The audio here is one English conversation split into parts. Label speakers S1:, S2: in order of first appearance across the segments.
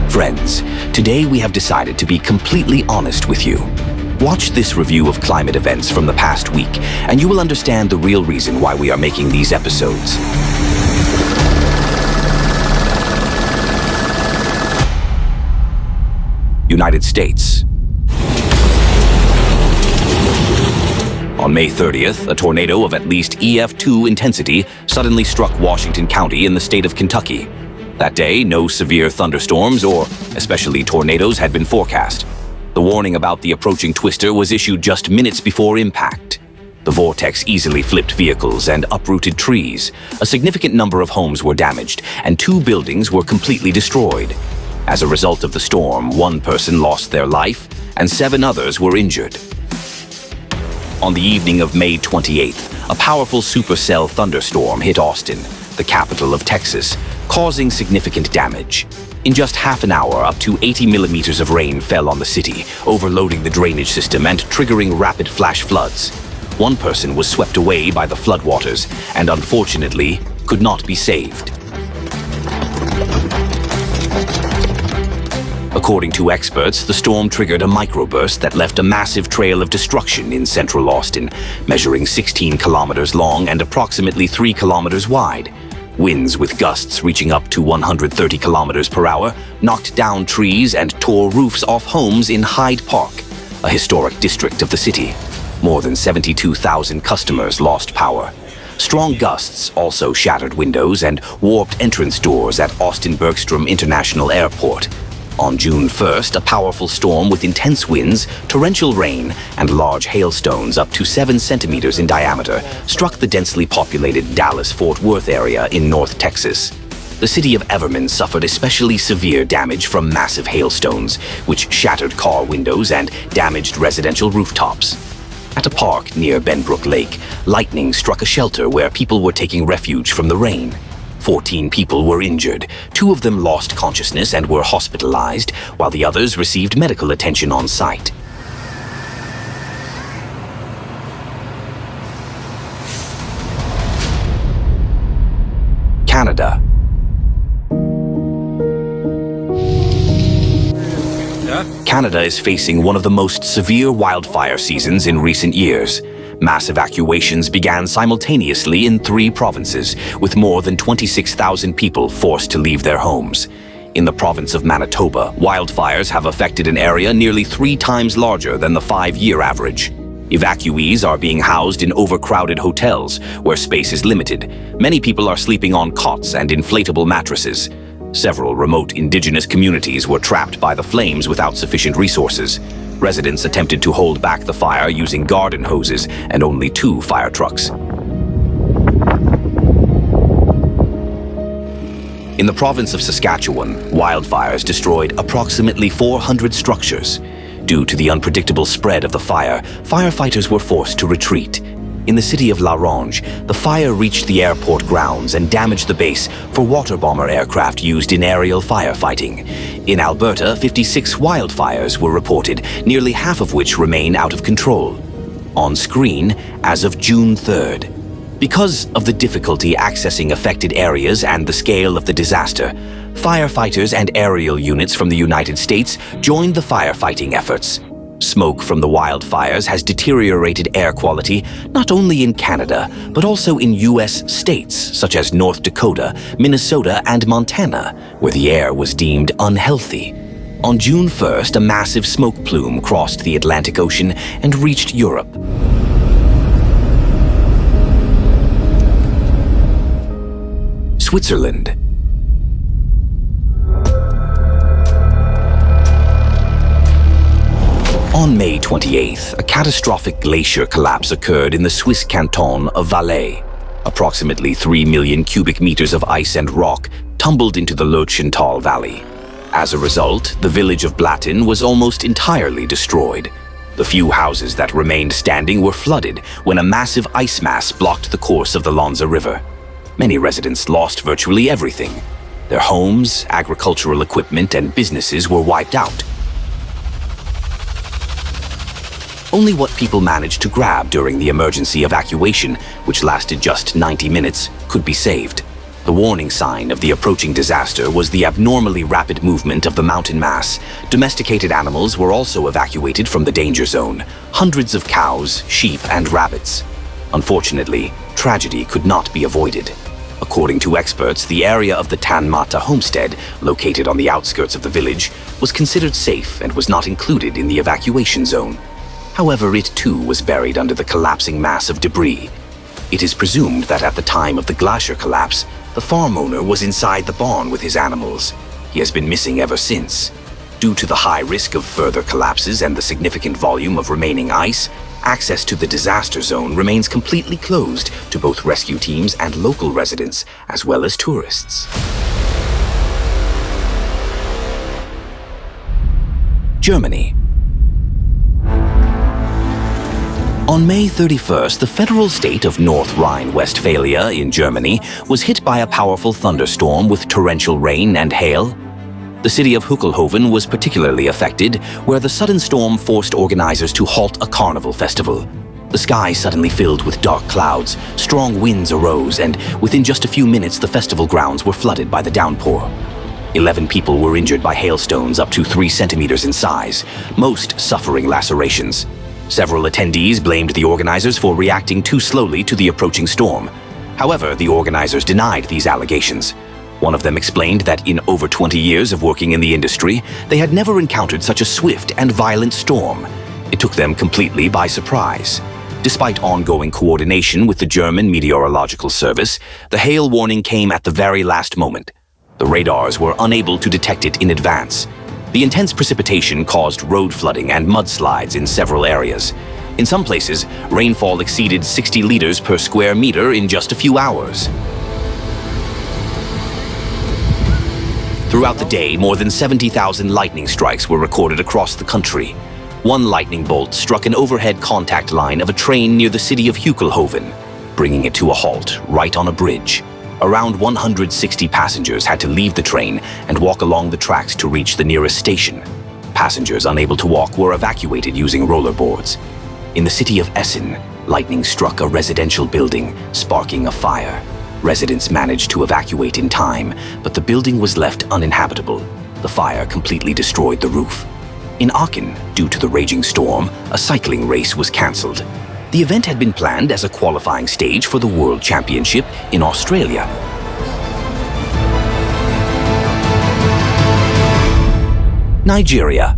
S1: Friends, today we have decided to be completely honest with you. Watch this review of climate events from the past week, and you will understand the real reason why we are making these episodes. United States. On May 30th, a tornado of at least EF2 intensity suddenly struck Washington County in the state of Kentucky. That day, no severe thunderstorms or especially tornadoes had been forecast. The warning about the approaching twister was issued just minutes before impact. The vortex easily flipped vehicles and uprooted trees. A significant number of homes were damaged, and 2 buildings were completely destroyed. As a result of the storm, 1 person lost their life, and 7 others were injured. On the evening of May 28th, a powerful supercell thunderstorm hit Austin, the capital of Texas, causing significant damage. In just half an hour, up to 80 millimeters of rain fell on the city, overloading the drainage system and triggering rapid flash floods. 1 person was swept away by the floodwaters and unfortunately could not be saved. According to experts, the storm triggered a microburst that left a massive trail of destruction in central Austin, measuring 16 kilometers long and approximately 3 kilometers wide. Winds with gusts reaching up to 130 kilometers per hour knocked down trees and tore roofs off homes in Hyde Park, a historic district of the city. More than 72,000 customers lost power. Strong gusts also shattered windows and warped entrance doors at Austin-Bergstrom International Airport. On June 1st, a powerful storm with intense winds, torrential rain, and large hailstones up to 7 centimeters in diameter struck the densely populated Dallas-Fort Worth area in North Texas. The city of Everman suffered especially severe damage from massive hailstones, which shattered car windows and damaged residential rooftops. At a park near Benbrook Lake, lightning struck a shelter where people were taking refuge from the rain. 14 people were injured. 2 of them lost consciousness and were hospitalized, while the others received medical attention on site. Canada. Canada is facing one of the most severe wildfire seasons in recent years. Mass evacuations began simultaneously in 3 provinces, with more than 26,000 people forced to leave their homes. In the province of Manitoba, wildfires have affected an area nearly 3 times larger than the 5-year average. Evacuees are being housed in overcrowded hotels, where space is limited. Many people are sleeping on cots and inflatable mattresses. Several remote indigenous communities were trapped by the flames without sufficient resources. Residents attempted to hold back the fire using garden hoses and only 2 fire trucks. In the province of Saskatchewan, wildfires destroyed approximately 400 structures. Due to the unpredictable spread of the fire, firefighters were forced to retreat. In the city of La Ronge, the fire reached the airport grounds and damaged the base for water bomber aircraft used in aerial firefighting. In Alberta, 56 wildfires were reported, nearly half of which remain out of control. On screen as of June 3rd. Because of the difficulty accessing affected areas and the scale of the disaster, firefighters and aerial units from the United States joined the firefighting efforts. Smoke from the wildfires has deteriorated air quality not only in Canada, but also in U.S. states such as North Dakota, Minnesota, and Montana, where the air was deemed unhealthy. On June 1st, a massive smoke plume crossed the Atlantic Ocean and reached Europe. Switzerland. On May 28th, a catastrophic glacier collapse occurred in the Swiss canton of Valais. Approximately 3 million cubic meters of ice and rock tumbled into the Lötschental valley. As a result, the village of Blatten was almost entirely destroyed. The few houses that remained standing were flooded when a massive ice mass blocked the course of the Lonza River. Many residents lost virtually everything. Their homes, agricultural equipment, and businesses were wiped out. Only what people managed to grab during the emergency evacuation, which lasted just 90 minutes, could be saved. The warning sign of the approaching disaster was the abnormally rapid movement of the mountain mass. Domesticated animals were also evacuated from the danger zone. Hundreds of cows, sheep, and rabbits. Unfortunately, tragedy could not be avoided. According to experts, the area of the Tan Mata homestead, located on the outskirts of the village, was considered safe and was not included in the evacuation zone. However, it too was buried under the collapsing mass of debris. It is presumed that at the time of the glacier collapse, the farm owner was inside the barn with his animals. He has been missing ever since. Due to the high risk of further collapses and the significant volume of remaining ice, access to the disaster zone remains completely closed to both rescue teams and local residents, as well as tourists. Germany. On May 31st, the federal state of North Rhine-Westphalia in Germany was hit by a powerful thunderstorm with torrential rain and hail. The city of Hückelhoven was particularly affected, where the sudden storm forced organizers to halt a carnival festival. The sky suddenly filled with dark clouds, strong winds arose, and within just a few minutes the festival grounds were flooded by the downpour. 11 people were injured by hailstones up to 3 centimeters in size, most suffering lacerations. Several attendees blamed the organizers for reacting too slowly to the approaching storm. However, the organizers denied these allegations. One of them explained that in over 20 years of working in the industry, they had never encountered such a swift and violent storm. It took them completely by surprise. Despite ongoing coordination with the German Meteorological Service, the hail warning came at the very last moment. The radars were unable to detect it in advance. The intense precipitation caused road flooding and mudslides in several areas. In some places, rainfall exceeded 60 liters per square meter in just a few hours. Throughout the day, more than 70,000 lightning strikes were recorded across the country. One lightning bolt struck an overhead contact line of a train near the city of Hückelhoven, bringing it to a halt right on a bridge. Around 160 passengers had to leave the train and walk along the tracks to reach the nearest station. Passengers unable to walk were evacuated using rollerboards. In the city of Essen, lightning struck a residential building, sparking a fire. Residents managed to evacuate in time, but the building was left uninhabitable. The fire completely destroyed the roof. In Aachen, due to the raging storm, a cycling race was cancelled. The event had been planned as a qualifying stage for the World Championship in Australia. Nigeria.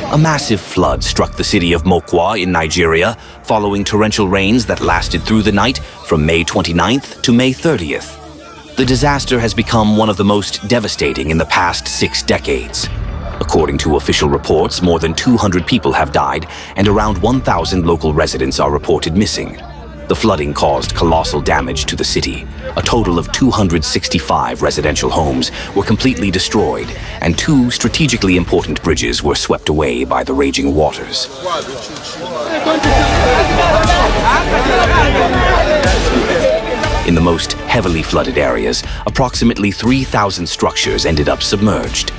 S1: A massive flood struck the city of Mokwa in Nigeria, following torrential rains that lasted through the night from May 29th to May 30th. The disaster has become one of the most devastating in the past 6 decades. According to official reports, more than 200 people have died and around 1,000 local residents are reported missing. The flooding caused colossal damage to the city. A total of 265 residential homes were completely destroyed, and 2 strategically important bridges were swept away by the raging waters. In the most heavily flooded areas, approximately 3,000 structures ended up submerged.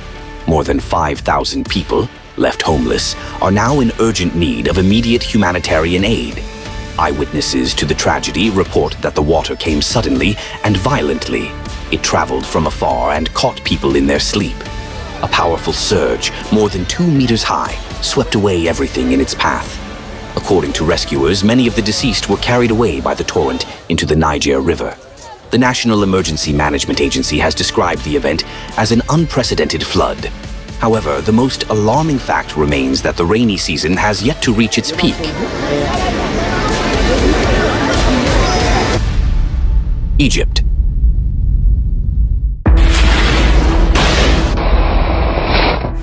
S1: More than 5,000 people, left homeless, are now in urgent need of immediate humanitarian aid. Eyewitnesses to the tragedy report that the water came suddenly and violently. It traveled from afar and caught people in their sleep. A powerful surge, more than 2 meters high, swept away everything in its path. According to rescuers, many of the deceased were carried away by the torrent into the Niger River. The National Emergency Management Agency has described the event as an unprecedented flood. However, the most alarming fact remains that the rainy season has yet to reach its peak. Egypt.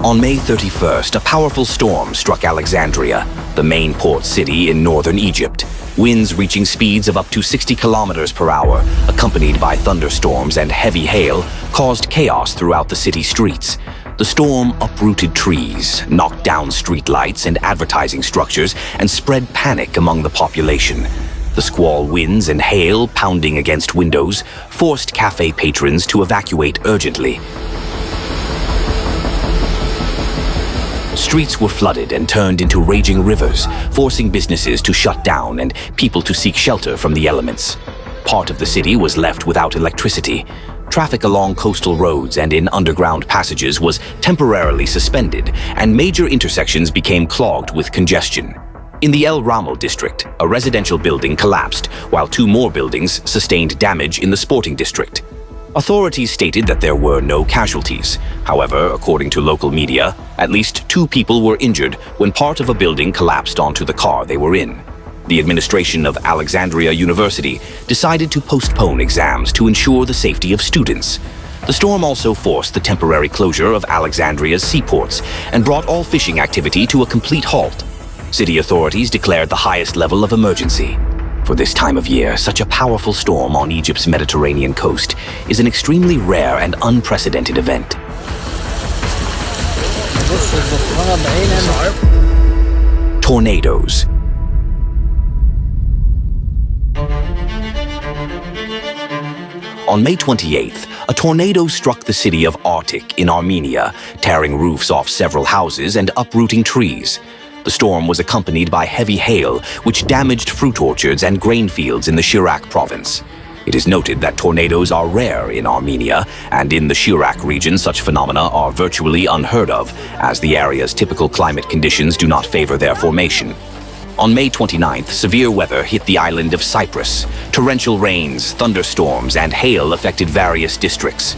S1: On May 31st, a powerful storm struck Alexandria, the main port city in northern Egypt. Winds reaching speeds of up to 60 kilometers per hour, accompanied by thunderstorms and heavy hail, caused chaos throughout the city streets. The storm uprooted trees, knocked down streetlights and advertising structures, and spread panic among the population. The squall winds and hail pounding against windows forced cafe patrons to evacuate urgently. Streets were flooded and turned into raging rivers, forcing businesses to shut down and people to seek shelter from the elements. Part of the city was left without electricity. Traffic along coastal roads and in underground passages was temporarily suspended, and major intersections became clogged with congestion. In the El Rommel district, a residential building collapsed, while 2 more buildings sustained damage in the sporting district. Authorities stated that there were no casualties. However, according to local media, at least 2 people were injured when part of a building collapsed onto the car they were in. The administration of Alexandria University decided to postpone exams to ensure the safety of students. The storm also forced the temporary closure of Alexandria's seaports and brought all fishing activity to a complete halt. City authorities declared the highest level of emergency. For this time of year, such a powerful storm on Egypt's Mediterranean coast is an extremely rare and unprecedented event. Tornadoes. On May 28th, a tornado struck the city of Artik in Armenia, tearing roofs off several houses and uprooting trees. The storm was accompanied by heavy hail, which damaged fruit orchards and grain fields in the Shirak province. It is noted that tornadoes are rare in Armenia, and in the Shirak region such phenomena are virtually unheard of, as the area's typical climate conditions do not favor their formation. On May 29th, severe weather hit the island of Cyprus. Torrential rains, thunderstorms, and hail affected various districts.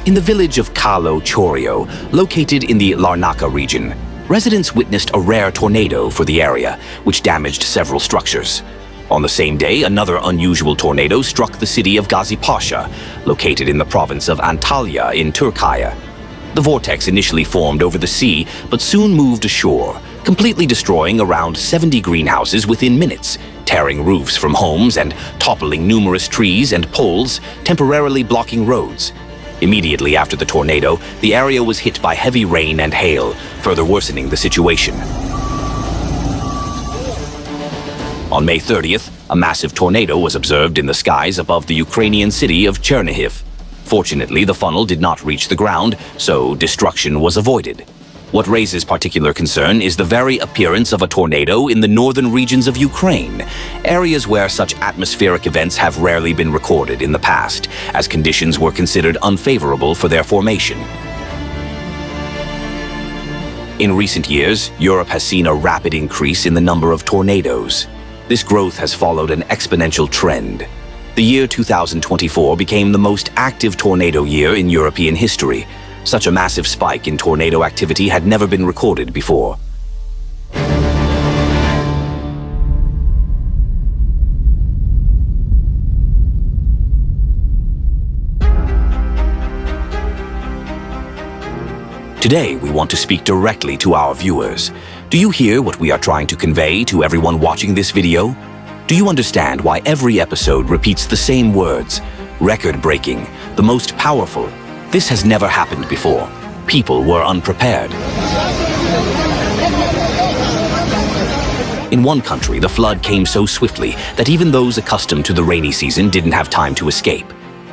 S1: In the village of Kalo Chorio, located in the Larnaca region, residents witnessed a rare tornado for the area, which damaged several structures. On the same day, another unusual tornado struck the city of Gazi Pasha, located in the province of Antalya in Turkey. The vortex initially formed over the sea, but soon moved ashore, completely destroying around 70 greenhouses within minutes, tearing roofs from homes and toppling numerous trees and poles, temporarily blocking roads. Immediately after the tornado, the area was hit by heavy rain and hail, further worsening the situation. On May 30th, a massive tornado was observed in the skies above the Ukrainian city of Chernihiv. Fortunately, the funnel did not reach the ground, so destruction was avoided. What raises particular concern is the very appearance of a tornado in the northern regions of Ukraine, areas where such atmospheric events have rarely been recorded in the past, as conditions were considered unfavorable for their formation. In recent years, Europe has seen a rapid increase in the number of tornadoes. This growth has followed an exponential trend. The year 2024 became the most active tornado year in European history. Such a massive spike in tornado activity had never been recorded before. Today, we want to speak directly to our viewers. Do you hear what we are trying to convey to everyone watching this video? Do you understand why every episode repeats the same words? Record-breaking, the most powerful. This has never happened before. People were unprepared. In one country, the flood came so swiftly that even those accustomed to the rainy season didn't have time to escape.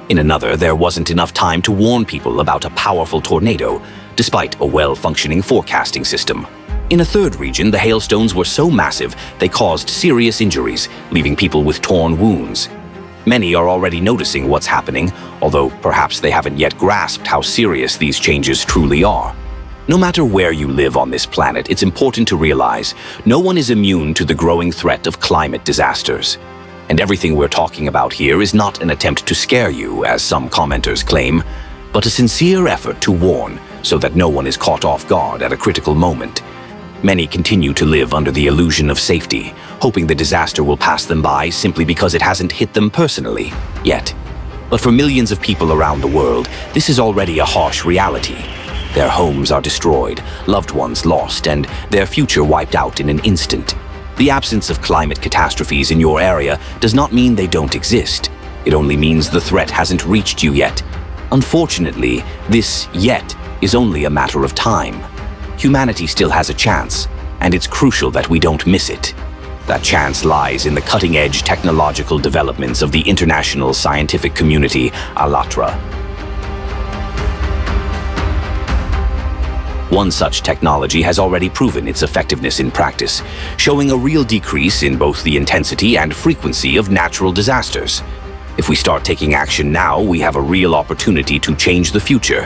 S1: In another, there wasn't enough time to warn people about a powerful tornado, despite a well-functioning forecasting system. In a third region, the hailstones were so massive they caused serious injuries, leaving people with torn wounds. Many are already noticing what's happening, although perhaps they haven't yet grasped how serious these changes truly are. No matter where you live on this planet, it's important to realize no one is immune to the growing threat of climate disasters. And everything we're talking about here is not an attempt to scare you, as some commenters claim, but a sincere effort to warn so that no one is caught off guard at a critical moment. Many continue to live under the illusion of safety, hoping the disaster will pass them by simply because it hasn't hit them personally, yet. But for millions of people around the world, this is already a harsh reality. Their homes are destroyed, loved ones lost, and their future wiped out in an instant. The absence of climate catastrophes in your area does not mean they don't exist. It only means the threat hasn't reached you yet. Unfortunately, this yet is only a matter of time. Humanity still has a chance, and it's crucial that we don't miss it. That chance lies in the cutting-edge technological developments of the international scientific community, ALLATRA. One such technology has already proven its effectiveness in practice, showing a real decrease in both the intensity and frequency of natural disasters. If we start taking action now, we have a real opportunity to change the future.